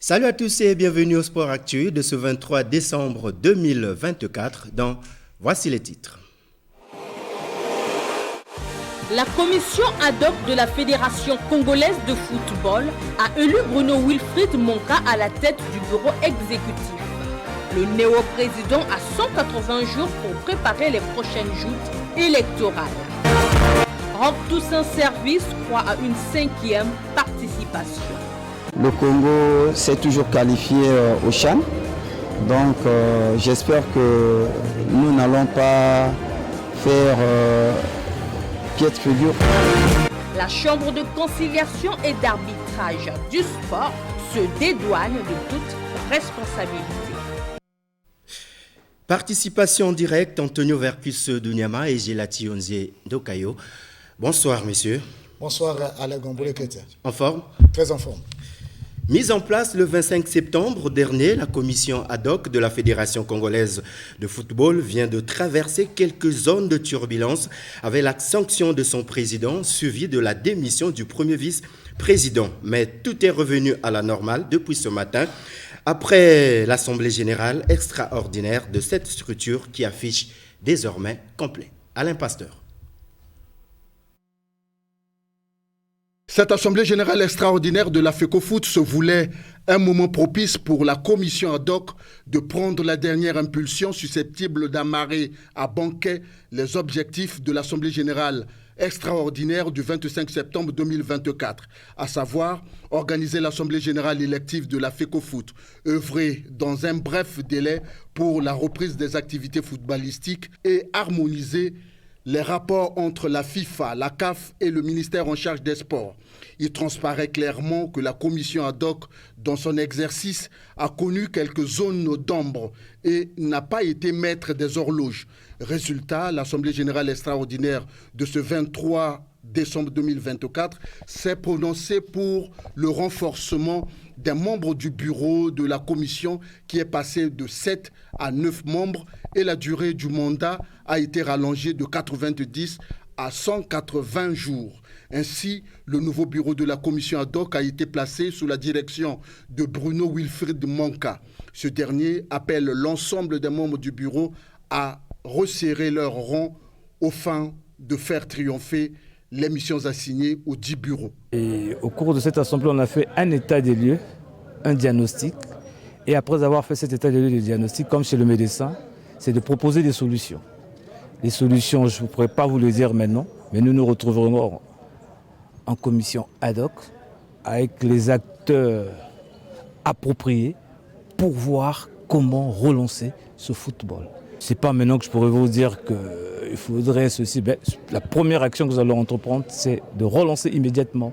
Salut à tous et bienvenue au Sport Actu de ce 23 décembre 2024 dans Voici les titres. La commission ad hoc de la Fédération congolaise de football a élu Bruno Wilfried Monka à la tête du bureau exécutif. Le néo-président a 180 jours pour préparer les prochaines joutes électorales. Roch Toussaint Service croit à une 5e participation. Le Congo s'est toujours qualifié au CHAN, donc j'espère que nous n'allons pas faire piètre figure. La Chambre de conciliation et d'arbitrage du sport se dédouane de toute responsabilité. Participation directe, Antonio Vercus Dunyama et Gelati Onzie Dokayo. Bonsoir, messieurs. Bonsoir, Alain Gomboulé-Kétia. En forme? Très en forme. Mise en place le 25 septembre dernier, la commission ad hoc de la Fédération congolaise de football vient de traverser quelques zones de turbulence avec la sanction de son président, suivie de la démission du premier vice-président. Mais tout est revenu à la normale depuis ce matin, après l'Assemblée générale extraordinaire de cette structure qui affiche désormais complet. Alain Pasteur. Cette assemblée générale extraordinaire de la FECOFOOT se voulait un moment propice pour la commission ad hoc de prendre la dernière impulsion susceptible d'amarrer à banquet les objectifs de l'assemblée générale extraordinaire du 25 septembre 2024, à savoir organiser l'assemblée générale élective de la FECOFOOT, œuvrer dans un bref délai pour la reprise des activités footballistiques et harmoniser les rapports entre la FIFA, la CAF et le ministère en charge des sports. Il transparaît clairement que la commission ad hoc, dans son exercice, a connu quelques zones d'ombre et n'a pas été maître des horloges. Résultat, l'Assemblée générale extraordinaire de ce 23 décembre 2024 s'est prononcée pour le renforcement des membres du bureau de la commission qui est passé de 7 à 9 membres et la durée du mandat a été rallongée de 90 à 180 jours. Ainsi, le nouveau bureau de la commission ad hoc a été placé sous la direction de Bruno Wilfried Monka. Ce dernier appelle l'ensemble des membres du bureau à resserrer leurs rangs au fin de faire triompher les missions assignées aux 10 bureaux. Et au cours de cette assemblée, on a fait un état des lieux, un diagnostic. Et après avoir fait cet état des lieux de diagnostic, comme chez le médecin, c'est de proposer des solutions. Les solutions, je ne pourrais pas vous le dire maintenant, mais nous nous retrouverons en commission ad hoc avec les acteurs appropriés pour voir comment relancer ce football. Ce n'est pas maintenant que je pourrais vous dire qu'il faudrait ceci. La première action que nous allons entreprendre, c'est de relancer immédiatement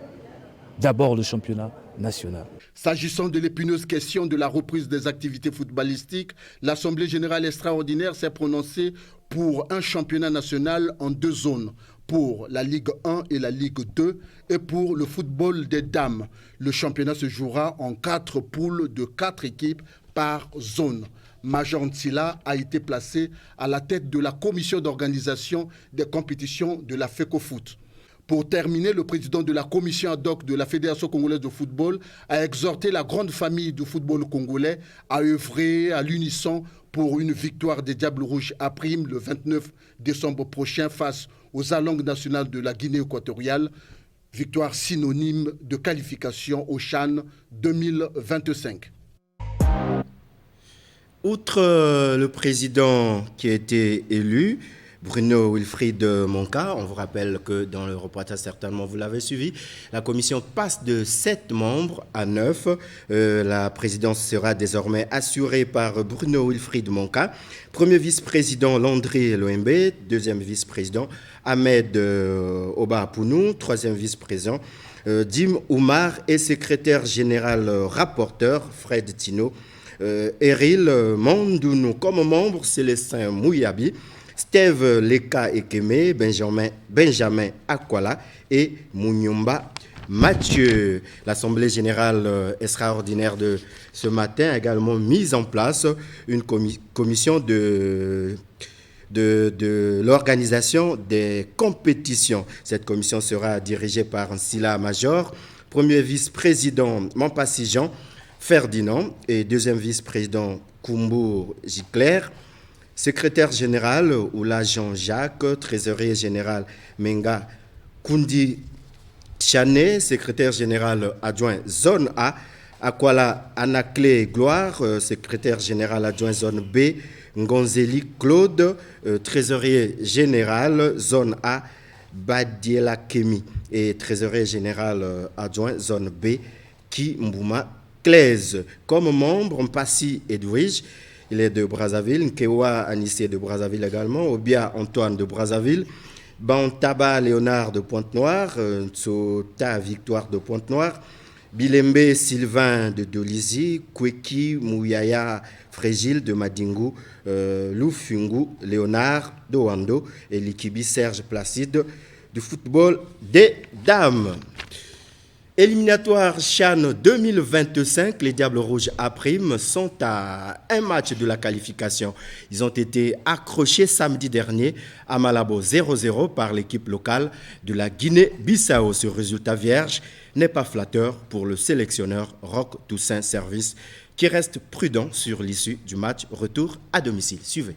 d'abord le championnat national. S'agissant de l'épineuse question de la reprise des activités footballistiques, l'Assemblée générale extraordinaire s'est prononcée pour un championnat national en 2 zones, pour la Ligue 1 et la Ligue 2 et pour le football des dames. Le championnat se jouera en 4 poules de 4 équipes par zone. Major Ntila a été placé à la tête de la commission d'organisation des compétitions de la FECOFOOT. Pour terminer, le président de la commission ad hoc de la Fédération congolaise de football a exhorté la grande famille du football congolais à œuvrer à l'unisson pour une victoire des Diables Rouges à Prime le 29 décembre prochain face aux Alangues nationales de la Guinée équatoriale. Victoire synonyme de qualification au CHAN 2025. Outre le président qui a été élu, Bruno Wilfried Monka, on vous rappelle que dans le reportage, certainement vous l'avez suivi, la commission passe de 7 membres à 9. La présidence sera désormais assurée par Bruno Wilfried Monka. Premier vice-président, Landry Loembe. Deuxième vice-président, Ahmed Oba-Apounou. Troisième vice-président, Dim Oumar. Et secrétaire général rapporteur, Fred Tino. Eril Mandounou. Comme membre, Célestin Mouyabi. Steve Leka Ekeme, Benjamin Akwala et Mounyumba Mathieu. L'Assemblée générale extraordinaire de ce matin a également mis en place une commission de l'organisation des compétitions. Cette commission sera dirigée par Nsila Major, premier vice-président Mampassi Jean, Ferdinand et deuxième vice-président Koumbour Gicler, secrétaire général Oula Jean-Jacques, trésorier général Menga Kundi Chané, secrétaire général adjoint zone A, Akwala Anaclé Gloire, secrétaire général adjoint zone B, Ngonzeli Claude, trésorier général zone A, Badiela Kemi et trésorier général adjoint zone B, Kimbouma Claise. Comme membre, Mpassi Edwige, il est de Brazzaville, Nkewa Anissé de Brazzaville également, Obia Antoine de Brazzaville, Bantaba Léonard de Pointe-Noire, Tsota Victoire de Pointe-Noire, Bilembe Sylvain de Dolizy, Kweki Mouyaya Frégile de Madingu, Lufungu Léonard de Wando et Likibi Serge Placide du football des dames. Éliminatoire CHAN 2025, les Diables Rouges A' sont à un match de la qualification. Ils ont été accrochés samedi dernier à Malabo 0-0 par l'équipe locale de la Guinée-Bissau. Ce résultat vierge n'est pas flatteur pour le sélectionneur Roch Toussaint Service qui reste prudent sur l'issue du match retour à domicile. Suivez.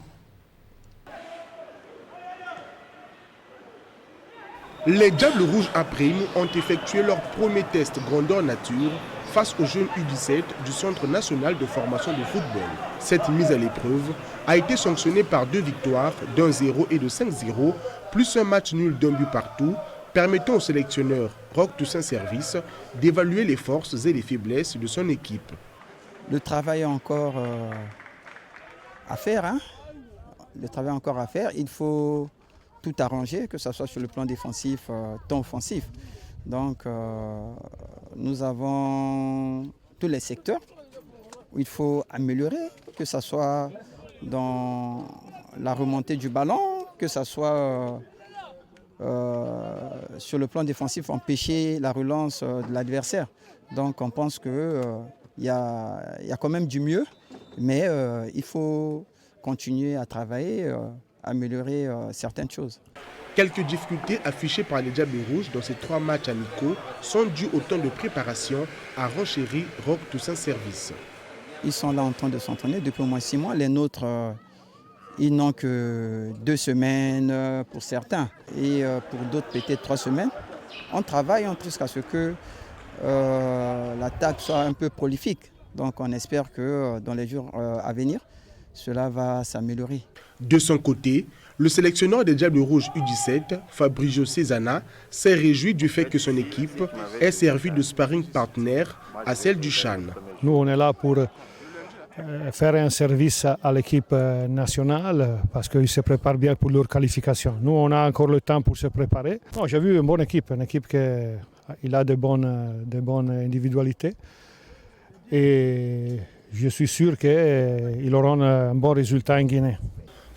Les Diables Rouges A' ont effectué leur premier test grandeur nature face aux jeunes U17 du Centre national de formation de football. Cette mise à l'épreuve a été sanctionnée par 2 victoires d'1-0 et de 5-0, plus un match nul d'1 but partout, permettant au sélectionneur Roch Toussaint Service d'évaluer les forces et les faiblesses de son équipe. Le travail est encore à faire. Le travail encore à faire. Il faut tout arranger, que ce soit sur le plan défensif, tant offensif. Donc, nous avons tous les secteurs où il faut améliorer, que ce soit dans la remontée du ballon, que ce soit sur le plan défensif, empêcher la relance de l'adversaire. Donc, on pense qu'il y a quand même du mieux, mais il faut continuer à travailler, améliorer certaines choses. Quelques difficultés affichées par les Diables Rouges dans ces 3 matchs amicaux sont dues au temps de préparation, a renchéri Roch Toussaint Service. Ils sont là en train de s'entraîner depuis au moins 6 mois. Les nôtres, ils n'ont que 2 semaines pour certains et pour d'autres peut-être 3 semaines. On travaille jusqu'à ce que l'attaque soit un peu prolifique. Donc on espère que dans les jours à venir, cela va s'améliorer. De son côté, le sélectionneur des Diables Rouges U17, Fabrizio Cesana, s'est réjoui du fait que son équipe ait servi de sparring partner à celle du CHAN. Nous, on est là pour faire un service à l'équipe nationale parce qu'ils se préparent bien pour leur qualification. Nous, on a encore le temps pour se préparer. J'ai vu une bonne équipe qui a de bonnes individualités. Et je suis sûr qu'ils auront un bon résultat en Guinée.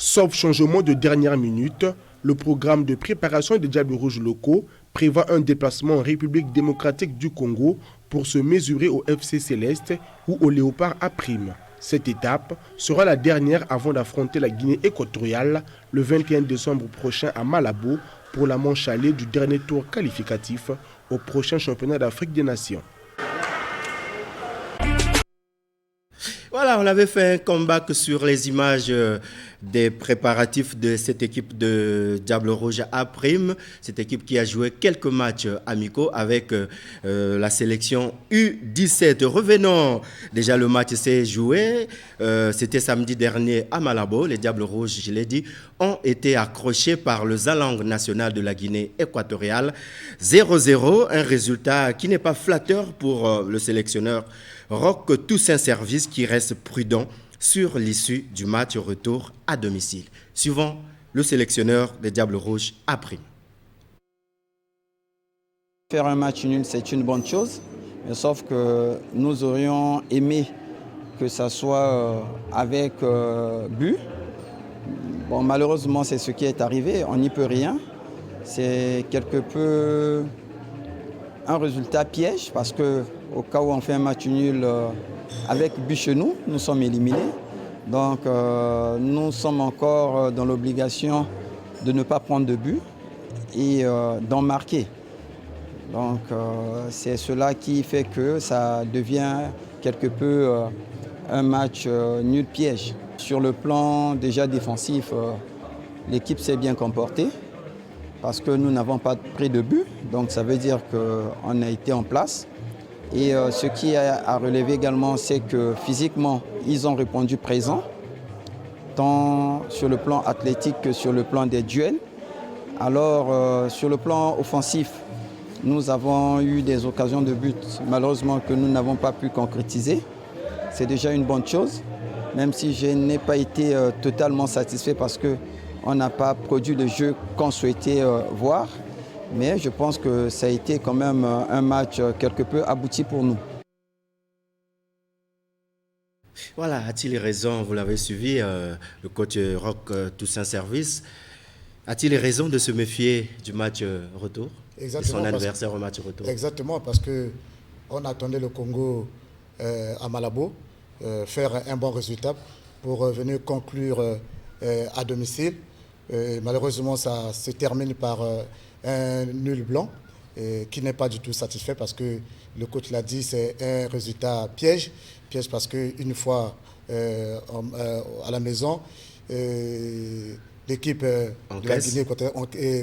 Sauf changement de dernière minute, le programme de préparation des Diables Rouges locaux prévoit un déplacement en République démocratique du Congo pour se mesurer au FC Céleste ou au Léopard A'. Cette étape sera la dernière avant d'affronter la Guinée équatoriale le 21 décembre prochain à Malabo pour la manche allée du dernier tour qualificatif au prochain championnat d'Afrique des Nations. Voilà, on avait fait un comeback sur les images des préparatifs de cette équipe de Diables Rouges A', cette équipe qui a joué quelques matchs amicaux avec la sélection U17. Revenons, déjà le match s'est joué, c'était samedi dernier à Malabo. Les Diables Rouges, je l'ai dit, ont été accrochés par le Zalang national de la Guinée équatoriale. 0-0, un résultat qui n'est pas flatteur pour le sélectionneur Roch Toussaint Service qui reste prudent sur l'issue du match retour à domicile. Suivant le sélectionneur des Diables Rouges A'. Faire un match nul, c'est une bonne chose, mais sauf que nous aurions aimé que ça soit avec but. Bon, malheureusement, c'est ce qui est arrivé, on n'y peut rien. C'est quelque peu un résultat piège parce que au cas où on fait un match nul avec but chez nous, nous sommes éliminés. Donc nous sommes encore dans l'obligation de ne pas prendre de but et d'en marquer. Donc c'est cela qui fait que ça devient quelque peu un match nul piège. Sur le plan déjà défensif, l'équipe s'est bien comportée parce que nous n'avons pas pris de but. Donc ça veut dire qu'on a été en place. Et ce qui est à relever également, c'est que physiquement, ils ont répondu présent, tant sur le plan athlétique que sur le plan des duels. Alors sur le plan offensif, nous avons eu des occasions de but, malheureusement, que nous n'avons pas pu concrétiser. C'est déjà une bonne chose, même si je n'ai pas été totalement satisfait parce qu'on n'a pas produit le jeu qu'on souhaitait voir. Mais je pense que ça a été quand même un match quelque peu abouti pour nous. Voilà, a-t-il raison, vous l'avez suivi, le coach Roch Toussaint Service, a-t-il raison de se méfier du match retour? Exactement, de son adversaire au match retour? Exactement, parce qu'on attendait le Congo à Malabo, faire un bon résultat pour venir conclure à domicile. Malheureusement, ça se termine par un nul blanc qui n'est pas du tout satisfait parce que le coach l'a dit, c'est un résultat piège. Piège parce qu'une fois à la maison, l'équipe de la Guinée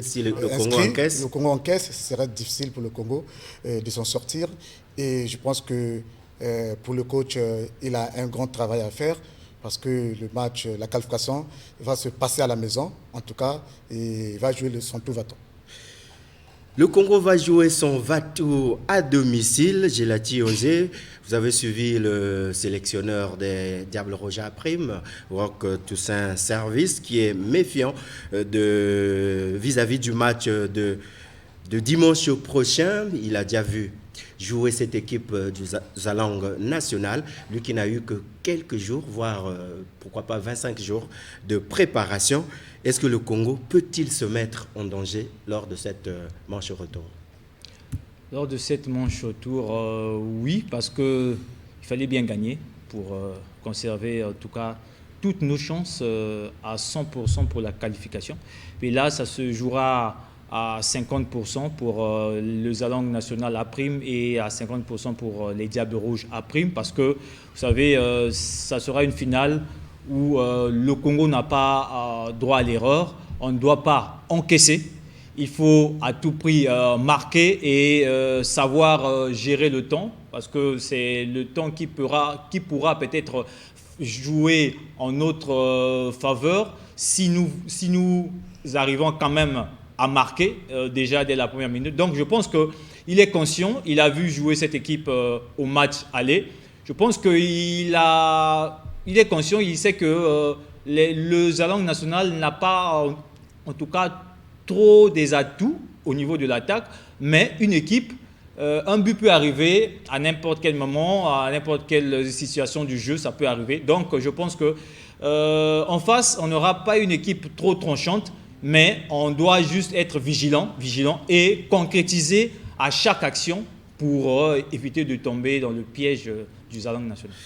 si le Congo encaisse, ce serait difficile pour le Congo de s'en sortir. Et je pense que pour le coach, il a un grand travail à faire parce que le match, la qualification va se passer à la maison, en tout cas, et il va jouer son tout va-t-on. Le Congo va jouer son va-tout à domicile. Gelati Osé, vous avez suivi le sélectionneur des Diables Rouges à Prime, Roch Toussaint Service, qui est méfiant vis-à-vis du match de dimanche prochain. Il a déjà vu jouer cette équipe du Zalang national, lui qui n'a eu que quelques jours, voire pourquoi pas 25 jours de préparation. Est-ce que le Congo peut-il se mettre en danger lors de cette manche retour? Lors de cette manche retour, oui, parce qu'il fallait bien gagner pour conserver en tout cas toutes nos chances à 100% pour la qualification. Et là, ça se jouera à 50% pour le Zalang national à prime et à 50% pour les Diables Rouges à prime parce que, vous savez, ça sera une finale où le Congo n'a pas droit à l'erreur. On ne doit pas encaisser. Il faut à tout prix marquer et savoir gérer le temps parce que c'est le temps qui pourra peut-être jouer en notre faveur si nous arrivons quand même à marquer déjà dès la première minute. Donc je pense qu'il est conscient, il a vu jouer cette équipe au match aller. Je pense qu'il est conscient, il sait que le Zalang national n'a pas en tout cas trop des atouts au niveau de l'attaque, mais une équipe, un but peut arriver à n'importe quel moment, à n'importe quelle situation du jeu, ça peut arriver. Donc je pense qu'en face, on n'aura pas une équipe trop tranchante, mais on doit juste être vigilant et concrétiser à chaque action pour éviter de tomber dans le piège du Zalang national.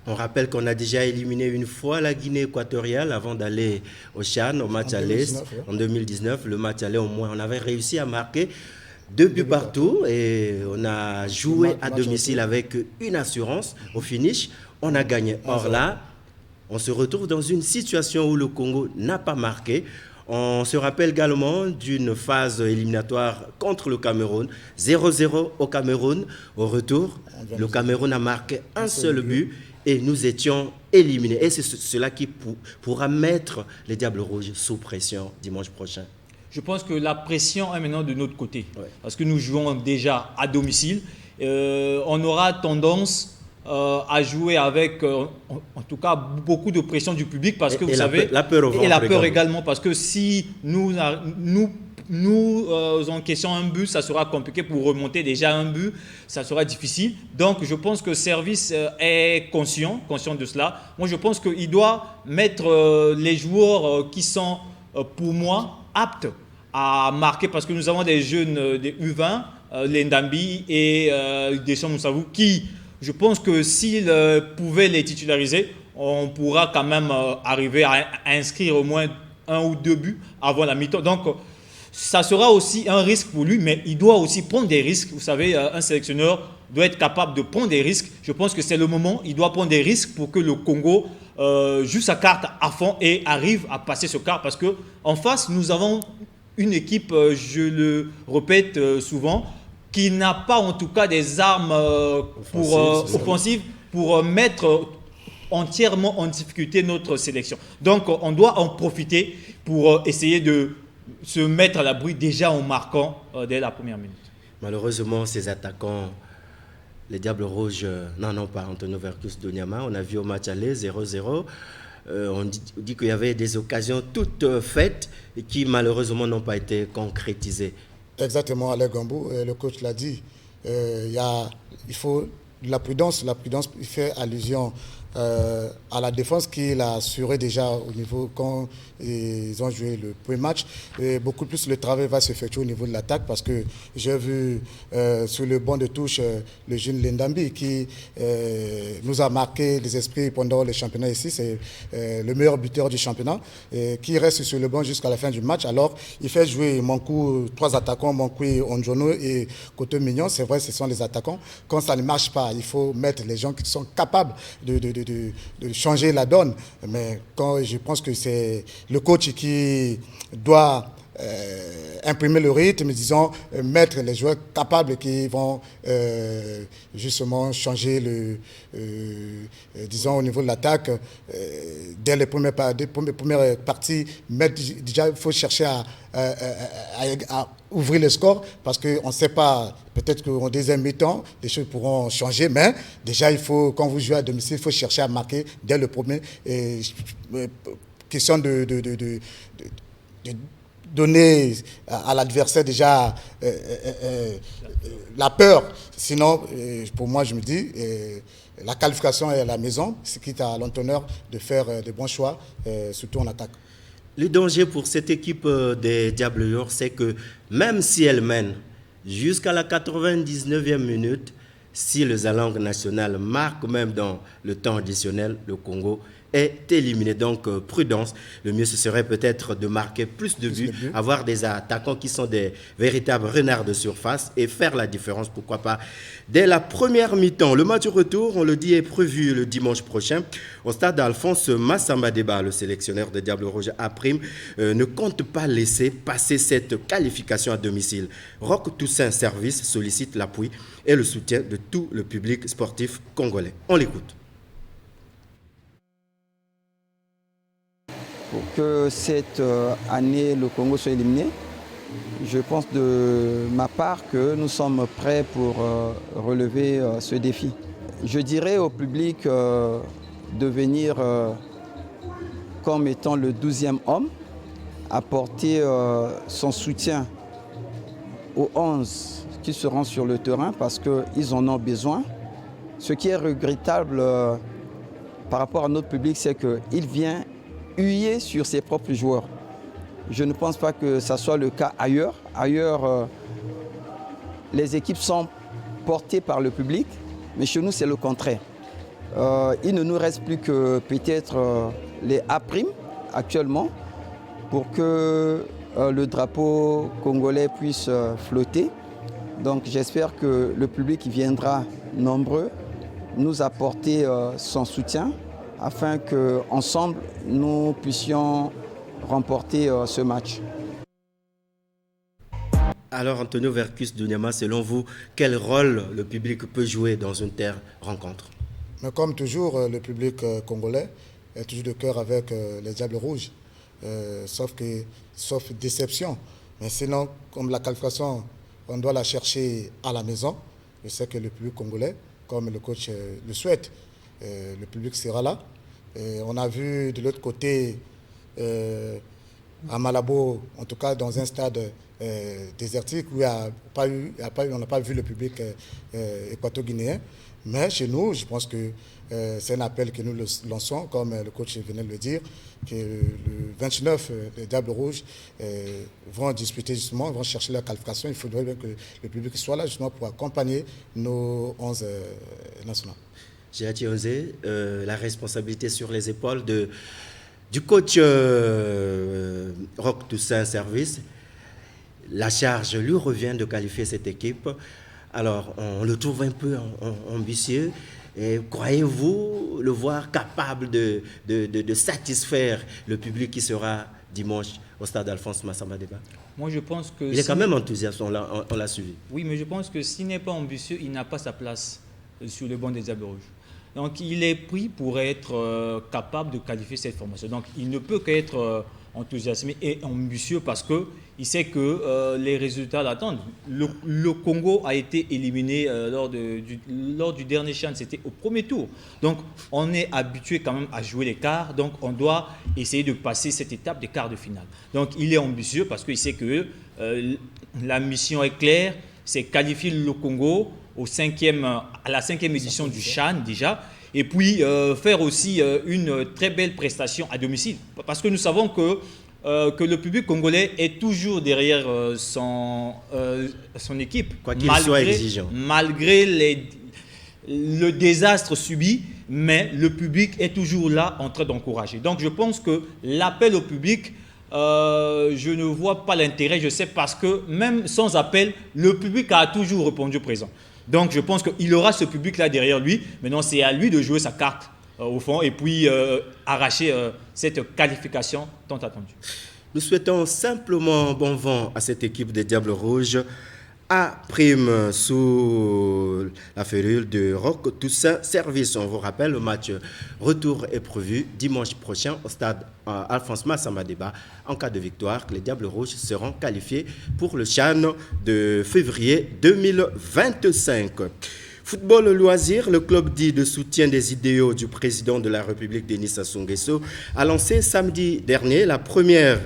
On rappelle qu'on a déjà éliminé une fois la Guinée équatoriale avant d'aller au CHAN, au match aller. En 2019, le match aller, au moins, on avait réussi à marquer 2 buts partout et on a joué à domicile avec une assurance. Au finish, on a gagné. Or là, on se retrouve dans une situation où le Congo n'a pas marqué. On se rappelle également d'une phase éliminatoire contre le Cameroun. 0-0 au Cameroun. Au retour, le Cameroun a marqué un seul but et nous étions éliminés. Et c'est cela qui pourra mettre les Diables Rouges sous pression dimanche prochain. Je pense que la pression est maintenant de notre côté. Ouais. Parce que nous jouons déjà à domicile. On aura tendance à jouer avec, en tout cas, beaucoup de pression du public parce que vous savez, la peur au ventre et la peur également parce que si nous encaissons un but, ça sera compliqué pour remonter déjà un but, ça sera difficile. Donc je pense que Service est conscient de cela. Moi je pense qu'il doit mettre les joueurs qui sont pour moi aptes à marquer parce que nous avons des jeunes des U20, les Ndambi et Deschamps Moussavou qui, je pense que s'ils pouvaient les titulariser, on pourra quand même arriver à inscrire au moins 1 ou 2 buts avant la mi-temps. Donc, ça sera aussi un risque pour lui, mais il doit aussi prendre des risques. Vous savez, un sélectionneur doit être capable de prendre des risques. Je pense que c'est le moment, il doit prendre des risques pour que le Congo joue sa carte à fond et arrive à passer ce quart. Parce qu'en face, nous avons une équipe, je le répète souvent, qui n'a pas en tout cas des armes offensives pour mettre entièrement en difficulté notre sélection. Donc on doit en profiter pour essayer de se mettre à l'abri déjà en marquant dès la première minute. Malheureusement, ces attaquants, les Diables Rouges, n'en ont pas. Antonio Vercus Donyama, on a vu au match aller 0-0. On dit qu'il y avait des occasions toutes faites et qui malheureusement n'ont pas été concrétisées. Exactement, Alain Gambou, le coach l'a dit. Il faut de la prudence. La prudence, il fait allusion à la défense qu'il a assuré déjà au niveau quand ils ont joué le premier match. Et beaucoup plus le travail va s'effectuer au niveau de l'attaque parce que j'ai vu sur le banc de touche le jeune Lendambi qui nous a marqué les esprits pendant le championnat ici. C'est le meilleur buteur du championnat qui reste sur le banc jusqu'à la fin du match. Alors il fait jouer Mankou, 3 attaquants, Mankou, Onjono et Koto Mignon. C'est vrai, ce sont les attaquants. Quand ça ne marche pas, il faut mettre les gens qui sont capables de changer la donne. Mais quand je pense que c'est le coach qui doit imprimer le rythme, disons, mettre les joueurs capables qui vont justement changer disons, au niveau de l'attaque. Dès les premières parties, déjà, il faut chercher à ouvrir le score parce qu'on ne sait pas, peut-être qu'en deuxième mi-temps, des choses pourront changer, mais déjà, il faut, quand vous jouez à domicile, il faut chercher à marquer dès le premier. Question de donner à l'adversaire déjà la peur. Sinon, pour moi, je me dis, la qualification est à la maison, ce qui est à l'entraîneur de faire de bons choix, surtout en attaque. Le danger pour cette équipe des Diables Rouges, c'est que même si elle mène jusqu'à la 99e minute, si le Zalang national marque même dans le temps additionnel, le Congo est éliminé. Donc, prudence. Le mieux, ce serait peut-être de marquer plus de buts, avoir des attaquants qui sont des véritables renards de surface et faire la différence, pourquoi pas, dès la première mi-temps. Le match retour, on le dit, est prévu le dimanche prochain au stade Alphonse Massamba Deba. Le sélectionneur des Diables Rouges A Prime ne compte pas laisser passer cette qualification à domicile. Roch Toussaint Service sollicite l'appui et le soutien de tout le public sportif congolais. On l'écoute. Pour que cette année, le Congo soit éliminé, je pense de ma part que nous sommes prêts pour relever ce défi. Je dirais au public de venir comme étant le 12e homme, apporter son soutien aux 11 qui seront sur le terrain parce qu'ils en ont besoin. Ce qui est regrettable par rapport à notre public, c'est qu'il vient huer sur ses propres joueurs. Je ne pense pas que ça soit le cas ailleurs. Ailleurs, les équipes sont portées par le public, mais chez nous, c'est le contraire. Il ne nous reste plus que peut-être les A' actuellement pour que le drapeau congolais puisse flotter. Donc j'espère que le public viendra nombreux nous apporter son soutien afin qu'ensemble, nous puissions remporter ce match. Alors, Antonio Vercus Donyama, selon vous, quel rôle le public peut jouer dans une telle rencontre? Mais comme toujours, le public congolais est toujours de cœur avec les Diables Rouges, sauf déception. Mais sinon, comme la qualification, on doit la chercher à la maison. Je sais que le public congolais, comme le coach le souhaite, le public sera là. On a vu de l'autre côté, à Malabo, en tout cas dans un stade désertique, où on n'a pas vu le public équato-guinéen. Mais chez nous, je pense que c'est un appel que nous lançons, comme le coach venait de le dire, que le 29, les Diables Rouges vont disputer justement, vont chercher la qualification. Il faudrait bien que le public soit là justement pour accompagner nos 11 nationaux. J'ai Onzé, la responsabilité sur les épaules du coach Roch Toussaint Service. la charge lui revient de qualifier cette équipe. Alors, on le trouve un peu ambitieux. Et croyez-vous le voir capable de satisfaire le public qui sera dimanche au stade Alphonse Massamba Déba? Moi, je pense que... Il est quand même enthousiaste, on l'a suivi. Oui, mais je pense que s'il n'est pas ambitieux, il n'a pas sa place sur le banc des Diables Rouges. Donc, il est pris pour être capable de qualifier cette formation. Donc, il ne peut qu'être enthousiasmé et ambitieux parce qu'il sait que les résultats l'attendent. Le Congo a été éliminé lors du dernier CHAN, c'était au premier tour. Donc, on est habitué quand même à jouer les quarts. Donc, on doit essayer de passer cette étape des quarts de finale. Donc, il est ambitieux parce qu'il sait que la mission est claire, c'est qualifier le Congo à la 5e édition du CHAN déjà, et puis faire aussi une très belle prestation à domicile. Parce que nous savons que le public congolais est toujours derrière son équipe. Quoi qu'il soit exigeant. Malgré le désastre subi, mais le public est toujours là en train d'encourager. Donc je pense que l'appel au public, je ne vois pas l'intérêt, je sais, parce que même sans appel, le public a toujours répondu présent. Donc je pense qu'il aura ce public-là derrière lui. Maintenant, c'est à lui de jouer sa carte au fond et puis arracher cette qualification tant attendue. Nous souhaitons simplement bon vent à cette équipe des Diables Rouges. A prime sous la férule de Roch Toussaint Service. On vous rappelle, le match retour est prévu dimanche prochain au stade Alphonse Massamba Déba. En cas de victoire, les Diables Rouges seront qualifiés pour le CHAN de février 2025. Football loisir, le club dit de soutien des idéaux du président de la République, Denis Sassou Nguesso, a lancé samedi dernier la première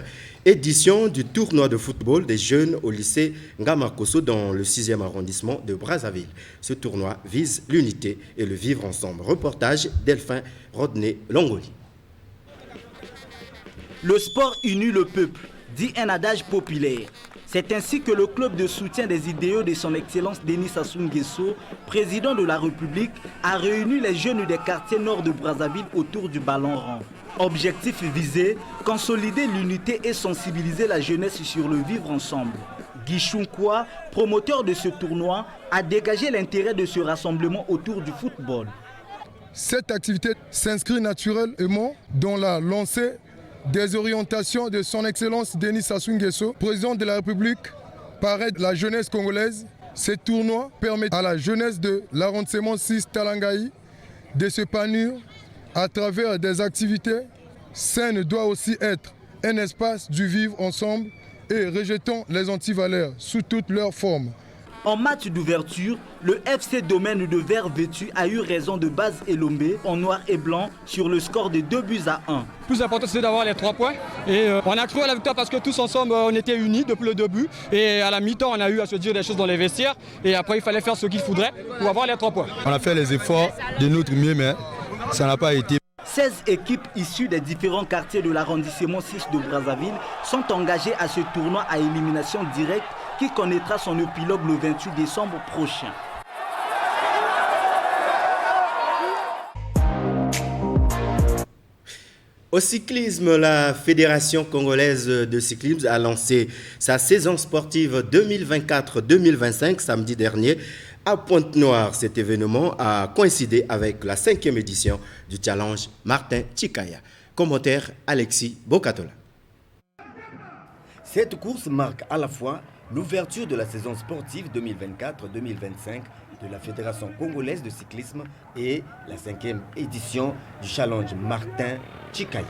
édition du tournoi de football des jeunes au lycée Ngamakoso dans le 6e arrondissement de Brazzaville. Ce tournoi vise l'unité et le vivre ensemble. Reportage Delphin Rodney Longoli. Le sport unit le peuple, dit un adage populaire. C'est ainsi que le club de soutien des idéaux de son Excellence Denis Sassou Nguesso, président de la République, a réuni les jeunes des quartiers nord de Brazzaville autour du ballon rond. Objectif visé, consolider l'unité et sensibiliser la jeunesse sur le vivre ensemble. Guy Chunkwa, promoteur de ce tournoi, a dégagé l'intérêt de ce rassemblement autour du football. Cette activité s'inscrit naturellement dans la lancée des orientations de son Excellence Denis Sassou Nguesso, président de la République, par la jeunesse congolaise. Ce tournoi permet à la jeunesse de l'arrondissement 6 Talangaï de s'épanouir à travers des activités saines. Doit aussi être un espace du vivre ensemble et rejetant les antivaleurs sous toutes leurs formes. En match d'ouverture, le FC Domaine de Vert Vêtu a eu raison de Baz Elombe en noir et blanc sur le score de 2-1. Le plus important, c'est d'avoir les 3 points. Et on a trouvé la victoire parce que tous ensemble, on était unis depuis le début. Et à la mi-temps, on a eu à se dire des choses dans les vestiaires. Et après, il fallait faire ce qu'il faudrait pour avoir les 3 points. On a fait les efforts de notre mieux, mais ça n'a pas été. 16 équipes issues des différents quartiers de l'arrondissement 6 de Brazzaville sont engagées à ce tournoi à élimination directe qui connaîtra son épilogue le 28 décembre prochain. Au cyclisme, la Fédération congolaise de cyclisme a lancé sa saison sportive 2024-2025 samedi dernier à Pointe-Noire. Cet événement a coïncidé avec la 5e édition du challenge Martin Chikaya. Commentaire Alexis Bokatola. Cette course marque à la fois l'ouverture de la saison sportive 2024-2025 de la Fédération congolaise de cyclisme et la 5e édition du challenge Martin Chikaya.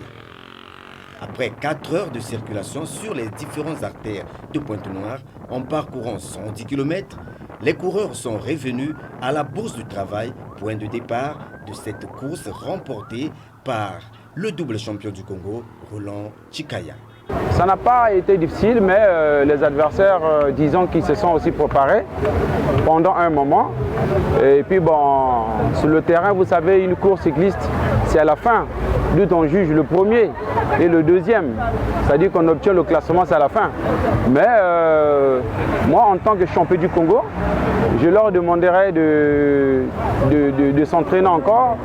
Après 4 heures de circulation sur les différentes artères de Pointe-Noire, en parcourant 110 km, les coureurs sont revenus à la Bourse du Travail, point de départ de cette course remportée par le double champion du Congo, Roland Chikaya. Ça n'a pas été difficile, mais les adversaires, disons qu'ils se sont aussi préparés pendant un moment. Et puis bon, sur le terrain, vous savez, une course cycliste, c'est à la fin, d'où on juge le premier et le deuxième. C'est-à-dire qu'on obtient le classement, c'est à la fin. Mais moi, en tant que champion du Congo, je leur demanderai de s'entraîner encore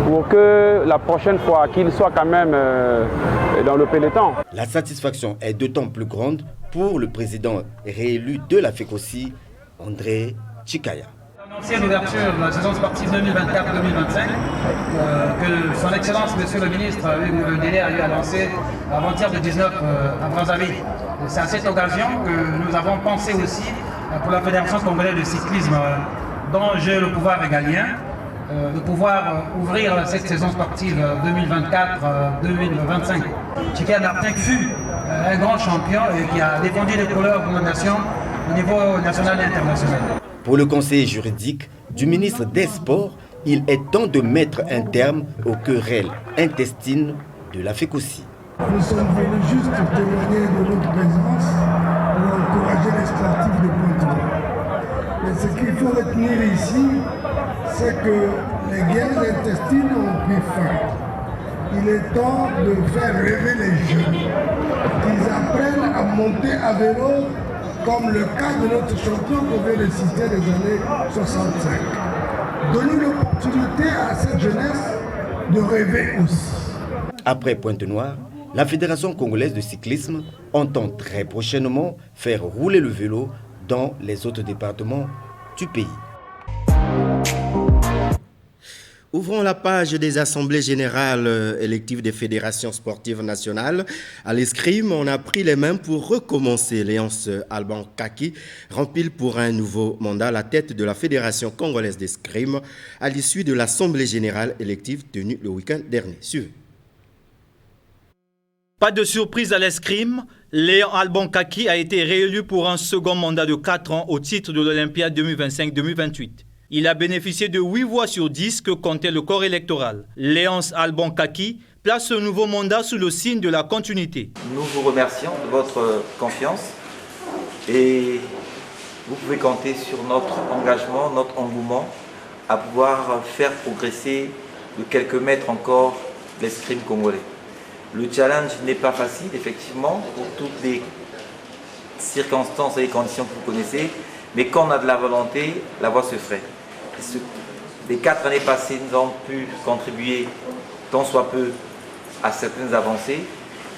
pour que la prochaine fois, qu'ils soient quand même dans le peloton. La satisfaction est d'autant plus grande pour le président réélu de la FECOSI, André Chikaya. Annoncé l'ouverture de la saison sportive 2024-2025, que son Excellence, Monsieur le Ministre, le délai a eu annoncé avant-hier de 19 à Brazzaville. C'est à cette occasion que nous avons pensé aussi pour la Fédération congolaise de cyclisme, dont j'ai le pouvoir régalien, de pouvoir ouvrir cette saison sportive 2024-2025. Chikaya Martin fut un grand champion et qui a défendu les couleurs de notre nation au niveau national et international. Pour le conseiller juridique du ministre des Sports, il est temps de mettre un terme aux querelles intestines de la FECOSI. Nous sommes venus juste témoigner de notre présence pour encourager les sportifs de Pointe-Noire. Mais ce qu'il faut retenir ici, c'est que les guerres intestines ont pris fin. Il est temps de faire rêver les jeunes, qu'ils apprennent à monter à vélo, comme le cas de notre champion qu'on vient de citer des années 65. Donnez l'opportunité à cette jeunesse de rêver aussi. Après Pointe-Noire, la Fédération congolaise de cyclisme entend très prochainement faire rouler le vélo dans les autres départements du pays. Ouvrons la page des assemblées générales électives des fédérations sportives nationales. À l'escrime, on a pris les mains pour recommencer. Léonce Alban Kaki rempile pour un nouveau mandat à la tête de la Fédération congolaise d'escrime à l'issue de l'assemblée générale élective tenue le week-end dernier. Suivez. Pas de surprise à l'escrime, Léon Alban Kaki a été réélu pour un second mandat de 4 ans au titre de l'Olympiade 2025-2028. Il a bénéficié de 8 voix sur 10 que comptait le corps électoral. Léonce Alban Kaki place ce nouveau mandat sous le signe de la continuité. Nous vous remercions de votre confiance et vous pouvez compter sur notre engagement, notre engouement à pouvoir faire progresser de quelques mètres encore l'escrime congolais. Le challenge n'est pas facile, effectivement, pour toutes les circonstances et les conditions que vous connaissez, mais quand on a de la volonté, la voie se ferait. Les 4 années passées, nous avons pu contribuer tant soit peu à certaines avancées.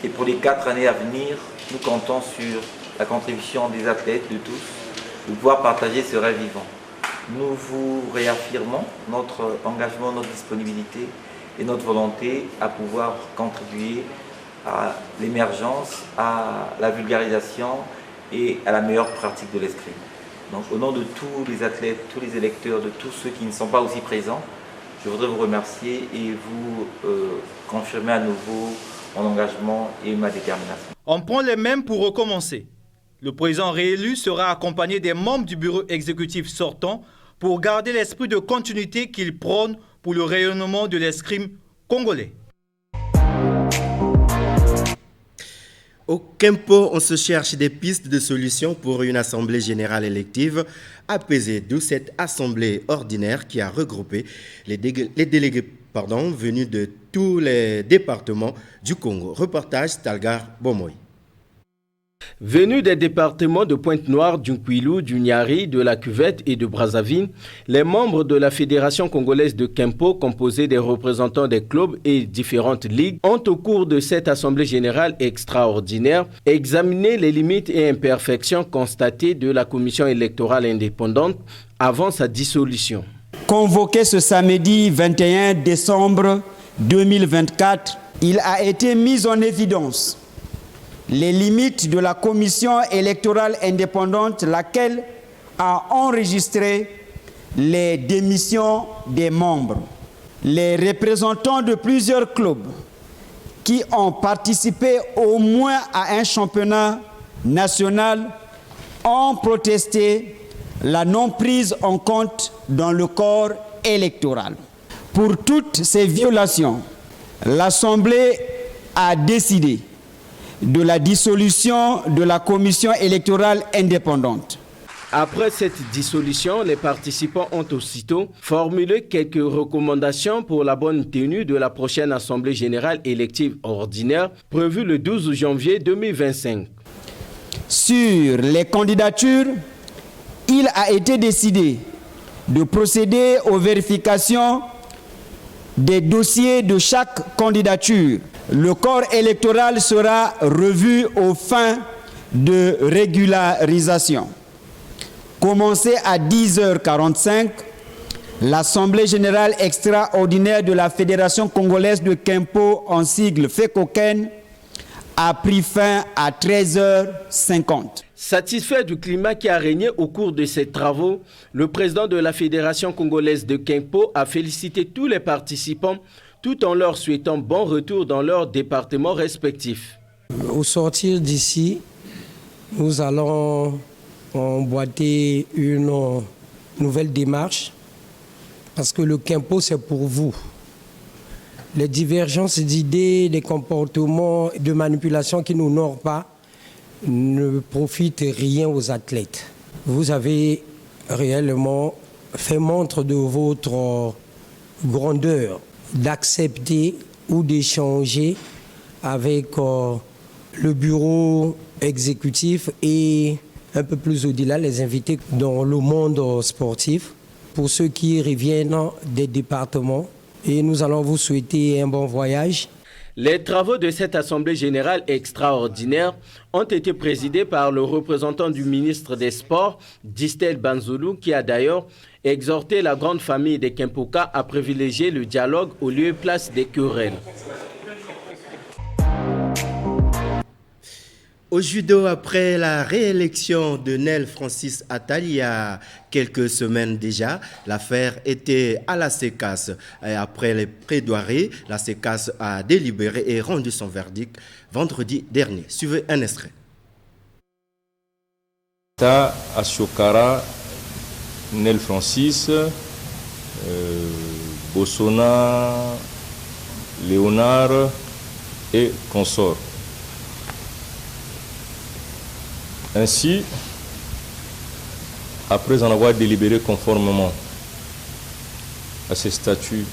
Et pour les 4 années à venir, nous comptons sur la contribution des athlètes, de tous, de pouvoir partager ce rêve vivant. Nous vous réaffirmons notre engagement, notre disponibilité et notre volonté à pouvoir contribuer à l'émergence, à la vulgarisation et à la meilleure pratique de l'escrime. Donc au nom de tous les athlètes, tous les électeurs, de tous ceux qui ne sont pas aussi présents, je voudrais vous remercier et vous confirmer à nouveau mon engagement et ma détermination. On prend les mêmes pour recommencer. Le président réélu sera accompagné des membres du bureau exécutif sortant pour garder l'esprit de continuité qu'il prône pour le rayonnement de l'escrime congolais. Au Kempo, on se cherche des pistes de solutions pour une assemblée générale élective apaisée, d'où cette assemblée ordinaire qui a regroupé les délégués venus de tous les départements du Congo. Reportage Talgar Bomoy. Venus des départements de Pointe-Noire, du Kwilu, du Niari, de la Cuvette et de Brazzaville, les membres de la Fédération congolaise de Kempo, composés des représentants des clubs et différentes ligues, ont au cours de cette assemblée générale extraordinaire examiné les limites et imperfections constatées de la commission électorale indépendante avant sa dissolution. Convoqué ce samedi 21 décembre 2024, il a été mis en évidence les limites de la commission électorale indépendante, laquelle a enregistré les démissions des membres. Les représentants de plusieurs clubs qui ont participé au moins à un championnat national ont protesté la non-prise en compte dans le corps électoral. Pour toutes ces violations, l'Assemblée a décidé de la dissolution de la commission électorale indépendante. Après cette dissolution, les participants ont aussitôt formulé quelques recommandations pour la bonne tenue de la prochaine Assemblée générale élective ordinaire prévue le 12 janvier 2025. Sur les candidatures, il a été décidé de procéder aux vérifications des dossiers de chaque candidature. Le corps électoral sera revu aux fins de régularisation. Commencée à 10h45, l'Assemblée générale extraordinaire de la Fédération congolaise de Kempo, en sigle FECOKEN, a pris fin à 13h50. Satisfait du climat qui a régné au cours de ces travaux, le président de la Fédération congolaise de Kempo a félicité tous les participants tout en leur souhaitant bon retour dans leurs départements respectifs. Au sortir d'ici, nous allons emboîter une nouvelle démarche parce que le Kempo, c'est pour vous. Les divergences d'idées, les comportements de manipulation qui n'honorent pas ne profitent rien aux athlètes. Vous avez réellement fait montre de votre grandeur d'accepter ou d'échanger avec le bureau exécutif et un peu plus au-delà les invités dans le monde sportif pour ceux qui reviennent des départements. Et nous allons vous souhaiter un bon voyage. Les travaux de cette Assemblée générale extraordinaire ont été présidés par le représentant du ministre des Sports, Distel Banzoulou, qui a d'ailleurs exhorté la grande famille des Kempoka à privilégier le dialogue au lieu et place des querelles. Au judo, après la réélection de Nel Francis Attal il y a quelques semaines déjà, l'affaire était à la CECAS. Et après les plaidoiries, la CECAS a délibéré et rendu son verdict vendredi dernier. Suivez un extrait. Ashokara, Nel Francis, Bossona, Léonard et consorts. Ainsi, après en avoir délibéré conformément à ses statuts,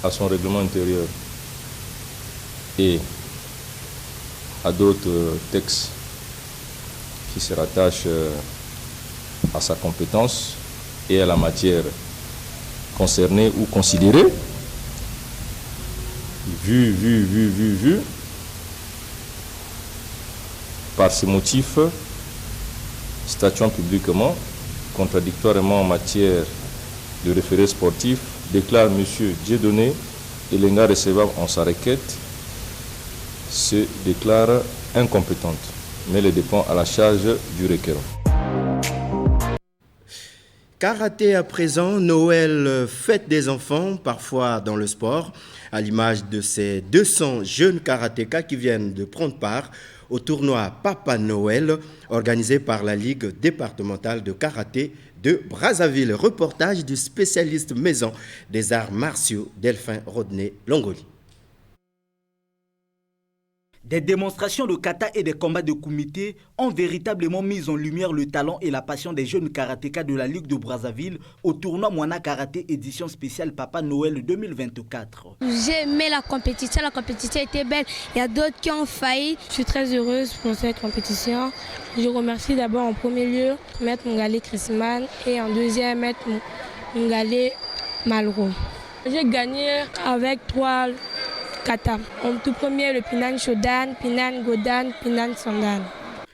à son règlement intérieur et à d'autres textes qui se rattachent à sa compétence et à la matière concernée ou considérée, vu, par ces motifs, statuant publiquement, contradictoirement en matière de référé sportif, déclare M. Dieudonné Elenga recevable en sa requête, se déclare incompétente, mais le dépend à la charge du requérant. Karaté à présent, Noël, fête des enfants, parfois dans le sport, à l'image de ces 200 jeunes karatékas qui viennent de prendre part au tournoi Papa Noël, organisé par la Ligue départementale de karaté de Brazzaville. Reportage du spécialiste maison des arts martiaux, Delphin Rodney Longoli. Des démonstrations de kata et des combats de kumité ont véritablement mis en lumière le talent et la passion des jeunes karatékas de la Ligue de Brazzaville au tournoi Moana Karaté édition spéciale Papa Noël 2024. J'ai aimé la compétition était belle. Il y a d'autres qui ont failli. Je suis très heureuse pour cette compétition. Je remercie d'abord en premier lieu Maître Mungale Chrisman et en deuxième Maître Mungale Malro. J'ai gagné avec 3 kata. En tout premier, le Pinan Shodan, Pinan Godan, Pinan Sandan.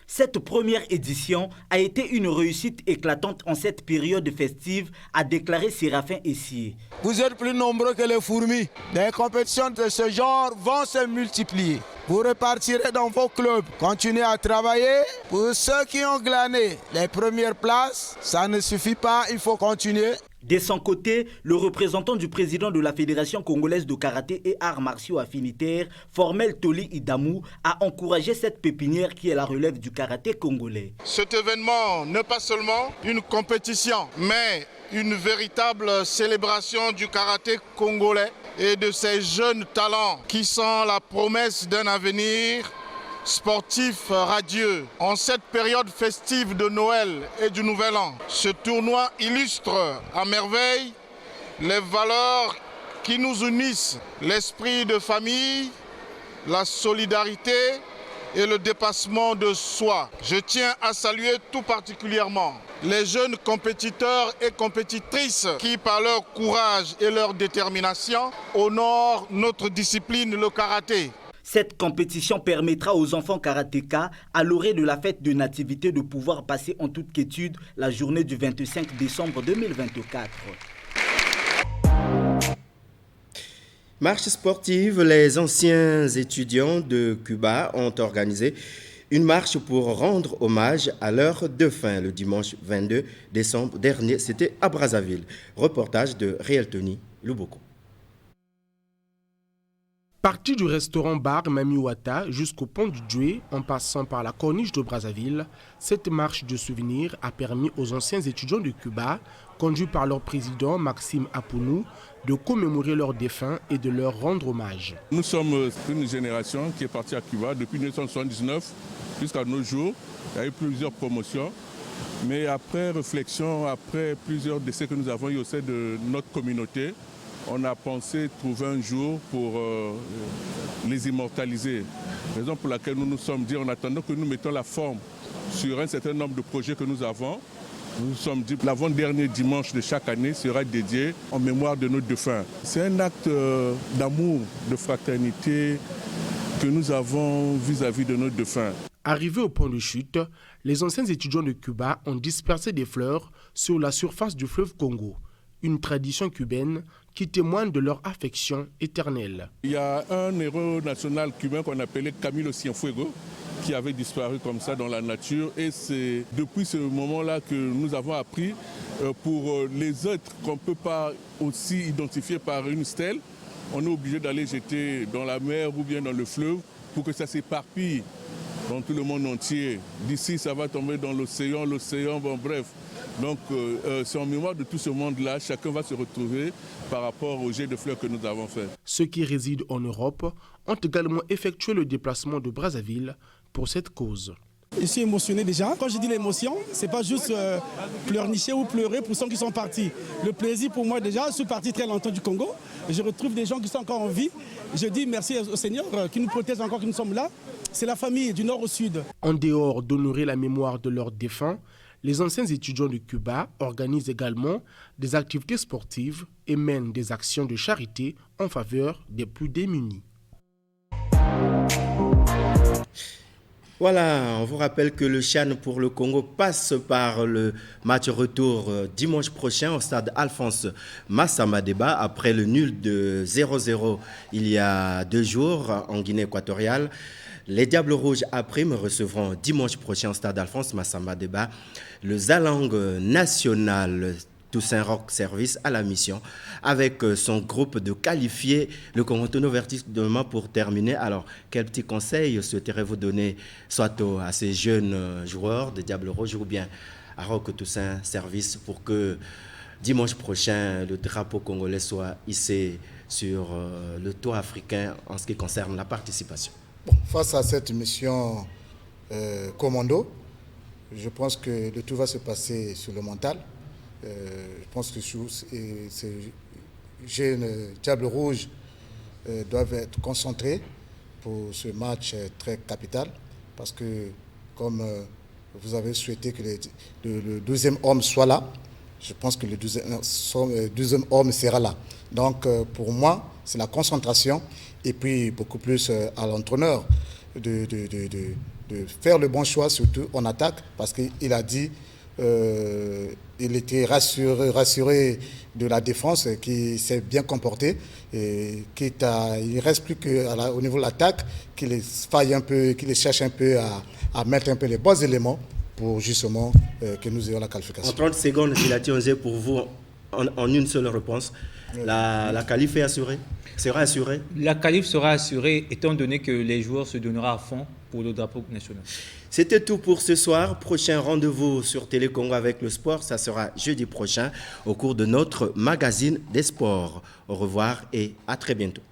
Cette première édition a été une réussite éclatante en cette période festive, a déclaré Séraphin Essier. Vous êtes plus nombreux que les fourmis. Des compétitions de ce genre vont se multiplier. Vous repartirez dans vos clubs. Continuez à travailler. Pour ceux qui ont glané les premières places, ça ne suffit pas, il faut continuer. De son côté, le représentant du président de la Fédération congolaise de karaté et arts martiaux affinitaires, Formel Toli Idamou, a encouragé cette pépinière qui est la relève du karaté congolais. Cet événement n'est pas seulement une compétition, mais une véritable célébration du karaté congolais et de ces jeunes talents qui sont la promesse d'un avenir sportif radieux. En cette période festive de Noël et du Nouvel An, ce tournoi illustre à merveille les valeurs qui nous unissent, l'esprit de famille, la solidarité et le dépassement de soi. Je tiens à saluer tout particulièrement les jeunes compétiteurs et compétitrices qui, par leur courage et leur détermination, honorent notre discipline, le karaté. Cette compétition permettra aux enfants karatékas, à l'orée de la fête de nativité, de pouvoir passer en toute quiétude la journée du 25 décembre 2024. Marche sportive, les anciens étudiants de Cuba ont organisé une marche pour rendre hommage à leur défunt le dimanche 22 décembre dernier. C'était à Brazzaville. Reportage de Réel Tony Luboko. Parti du restaurant-bar Mamiwata jusqu'au pont du Djoué, en passant par la corniche de Brazzaville, cette marche de souvenirs a permis aux anciens étudiants de Cuba, conduits par leur président Maxime Apounou, de commémorer leurs défunts et de leur rendre hommage. Nous sommes une génération qui est partie à Cuba depuis 1979 jusqu'à nos jours. Il y a eu plusieurs promotions, mais après réflexion, après plusieurs décès que nous avons eu au sein de notre communauté, on a pensé trouver un jour pour les immortaliser. Raison pour laquelle nous nous sommes dit, en attendant que nous mettons la forme sur un certain nombre de projets que nous avons, nous nous sommes dit que l'avant-dernier dimanche de chaque année sera dédié en mémoire de nos défunts. C'est un acte d'amour, de fraternité que nous avons vis-à-vis de nos défunts. Arrivés au point de chute, les anciens étudiants de Cuba ont dispersé des fleurs sur la surface du fleuve Congo. Une tradition cubaine qui témoigne de leur affection éternelle. Il y a un héros national cubain qu'on appelait Camilo Cienfuegos qui avait disparu comme ça dans la nature, et c'est depuis ce moment-là que nous avons appris pour les êtres qu'on ne peut pas aussi identifier par une stèle, on est obligé d'aller jeter dans la mer ou bien dans le fleuve pour que ça s'éparpille dans tout le monde entier. D'ici, ça va tomber dans l'océan, bon bref. Donc c'est en mémoire de tout ce monde-là, chacun va se retrouver par rapport au jet de fleurs que nous avons fait. Ceux qui résident en Europe ont également effectué le déplacement de Brazzaville pour cette cause. Je suis émotionné déjà. Quand je dis l'émotion, ce n'est pas juste pleurnicher ou pleurer pour ceux qui sont partis. Le plaisir pour moi déjà, je suis parti très longtemps du Congo. Je retrouve des gens qui sont encore en vie. Je dis merci au Seigneur qui nous protège encore, que nous sommes là. C'est la famille du nord au sud. En dehors d'honorer la mémoire de leurs défunts, les anciens étudiants de Cuba organisent également des activités sportives et mènent des actions de charité en faveur des plus démunis. Voilà, on vous rappelle que le CHAN pour le Congo passe par le match retour dimanche prochain au stade Alphonse Massamadeba après le nul de 0-0 il y a 2 jours en Guinée équatoriale. Les Diables Rouges à Prime recevront dimanche prochain au stade Alphonse Massamadeba le Zalang national Toussaint Rock Service à la mission avec son groupe de qualifiés. Le Congo Vertis demain pour terminer. Alors, quel petit conseil souhaiterez-vous donner soit à ces jeunes joueurs de Diables Rouges ou bien à Rock Toussaint Service pour que dimanche prochain, le drapeau congolais soit hissé sur le toit africain en ce qui concerne la participation? Bon, face à cette mission commando, je pense que le tout va se passer sur le mental. Je pense que ces jeunes Diables Rouges doivent être concentrés pour ce match très capital parce que comme vous avez souhaité que le 12e homme soit là, je pense que le 12e homme sera là. Donc pour moi, c'est la concentration et puis beaucoup plus à l'entraîneur de faire le bon choix, surtout en attaque, parce qu'il a dit il était rassuré de la défense qui s'est bien comportée et il ne reste plus qu'au niveau de l'attaque qu'il faille un peu, qu'il cherche un peu à mettre un peu les bons éléments pour justement que nous ayons la qualification. En 30 secondes, Gilati pour vous, en une seule réponse, la qualif est assurée? Sera assurée? La qualif sera assurée étant donné que les joueurs se donneront à fond pour le drapeau national. C'était tout pour ce soir. Prochain rendez-vous sur Télé Congo avec le sport, ça sera jeudi prochain au cours de notre magazine des sports. Au revoir et à très bientôt.